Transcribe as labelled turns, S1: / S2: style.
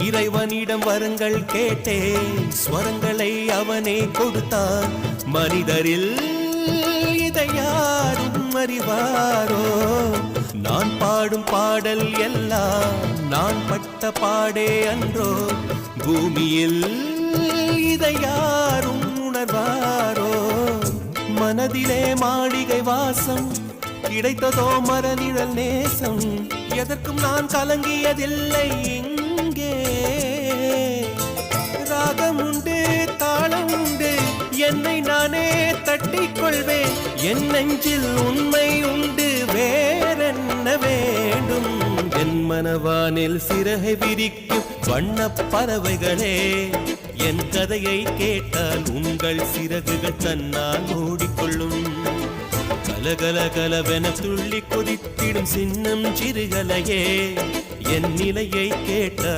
S1: இறைவனிடம் வரங்கள் கேட்டேன், ஸ்வரங்களை அவனே கொடுத்தான். மனிதரில் இதை யாரும் அறிவாரோ? நான் பாடும் பாடல் எல்லாம் நான் பட்ட பாடே அன்றோ? பூமியில் இதை யாரும் உணர்வாரோ? மனதிலே மாளிகை வாசம், கிடைத்ததோ மரநிழல் நேசம். எதற்கும் நான் கலங்கியதில்லை இங்கே. ராகம் உண்டு, தாளம் உண்டு, என்னை நானே தட்டிக் கொள்வேன். என் நெஞ்சில் உண்மை உண்டு, வேறென்ன வேண்டும்? என் மனவானில் சிறகை விரிக்கும் வண்ணப் பறவைகளே, என் கதையை கேட்டால் உங்கள் சிறகுகள் தன்னால் மூடிக்கொள்ளும். கலகல கலவென துள்ளி கொதித்திடும் சின்னம் சிறுகலையே, என் நிலையை கேட்டால்